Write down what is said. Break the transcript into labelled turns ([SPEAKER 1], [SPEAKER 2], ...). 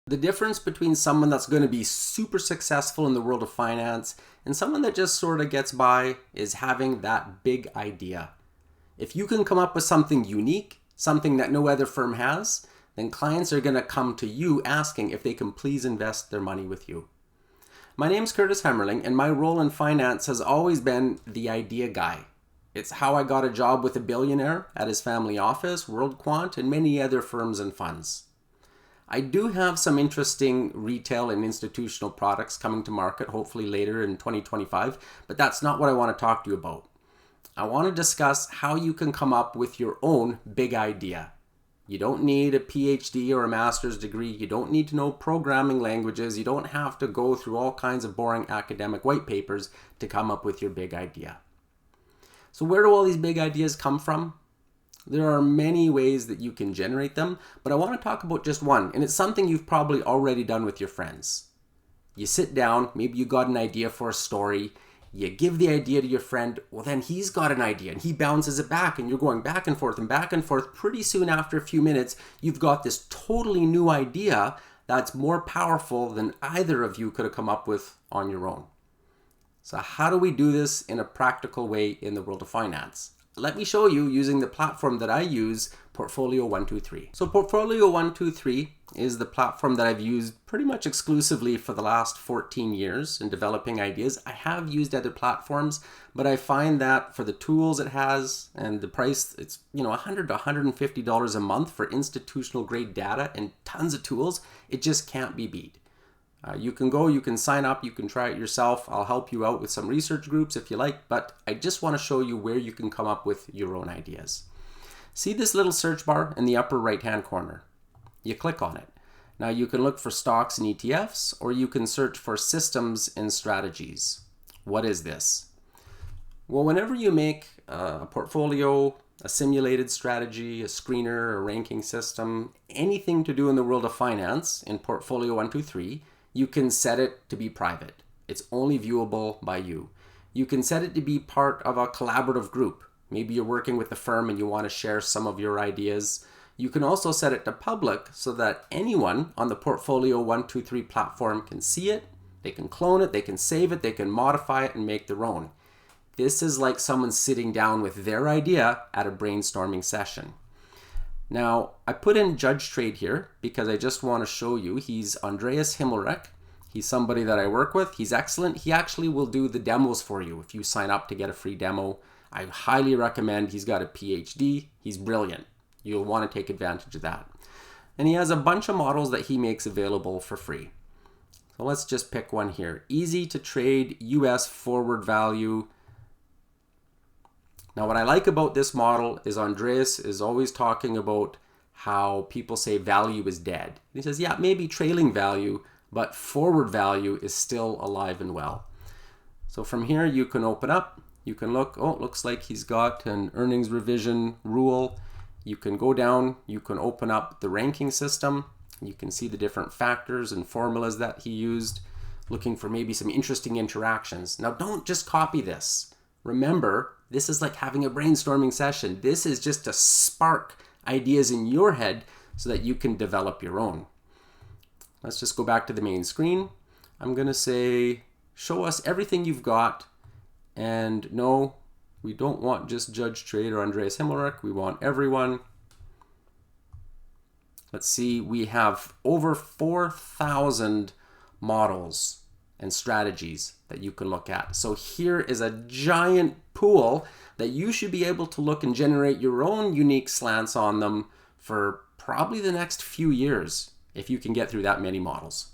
[SPEAKER 1] The difference between someone that's going to be super successful in the world of finance and someone that just sort of gets by is having that big idea. If you can come up with something unique, something that no other firm has, then clients are going to come to you asking if they can please invest their money with you. My name's Curtis Hemmerling, and my role in finance has always been the idea guy. It's how I got a job with a billionaire at his family office, Quant, and many other firms and funds. I do have some interesting retail and institutional products coming to market, hopefully later in 2025, but that's not what I want to talk to you about. I want to discuss how you can come up with your own big idea. You don't need a PhD or a master's degree. You don't need to know programming languages. You don't have to go through all kinds of boring academic white papers to come up with your big idea. So where do all these big ideas come from? There are many ways that you can generate them, but I want to talk about just one, and it's something you've probably already done with your friends. You sit down, maybe you got an idea for a story, you give the idea to your friend, well then he's got an idea and he bounces it back and you're going back and forth and back and forth. Pretty soon after a few minutes, you've got this totally new idea that's more powerful than either of you could have come up with on your own. So how do we do this in a practical way in the world of finance? Let me show you using the platform that I use, Portfolio 123. So Portfolio 123 is the platform that I've used pretty much exclusively for the last 14 years in developing ideas. I have used other platforms, but I find that for the tools it has and the price, it's $100 to $150 a month for institutional grade data and tons of tools. It just can't be beat. You can sign up, you can try it yourself. I'll help you out with some research groups if you like, but I just want to show you where you can come up with your own ideas. See this little search bar in the upper right-hand corner? You click on it. Now you can look for stocks and ETFs, or you can search for systems and strategies. What is this? Well, whenever you make a portfolio, a simulated strategy, a screener, a ranking system, anything to do in the world of finance in Portfolio 123, you can set it to be private. It's only viewable by you. You can set it to be part of a collaborative group. Maybe you're working with a firm and you want to share some of your ideas. You can also set it to public so that anyone on the Portfolio 123 platform can see it, they can clone it, they can save it, they can modify it and make their own. This is like someone sitting down with their idea at a brainstorming session. Now, I put in Judge Trade here because I just want to show you. He's Andreas Himmelreich. He's somebody that I work with. He's excellent. He actually will do the demos for you if you sign up to get a free demo. I highly recommend. He's got a PhD. He's brilliant. You'll want to take advantage of that. And he has a bunch of models that he makes available for free. So let's just pick one here. Easy to trade US forward value. Now, what I like about this model is Andreas is always talking about how people say value is dead. He says, yeah, maybe trailing value, but forward value is still alive and well. So from here, you can open up, you can look, oh, it looks like he's got an earnings revision rule. You can go down, you can open up the ranking system. You can see the different factors and formulas that he used, looking for maybe some interesting interactions. Now, don't just copy this. Remember, this is like having a brainstorming session. This is just to spark ideas in your head so that you can develop your own. Let's just go back to the main screen. I'm going to say, show us everything you've got. And no, we don't want just Judge Trade or Andreas Himmelreich. We want everyone. Let's see, we have over 4,000 models and strategies that you can look at. So here is a giant pool that you should be able to look and generate your own unique slants on them for probably the next few years if you can get through that many models.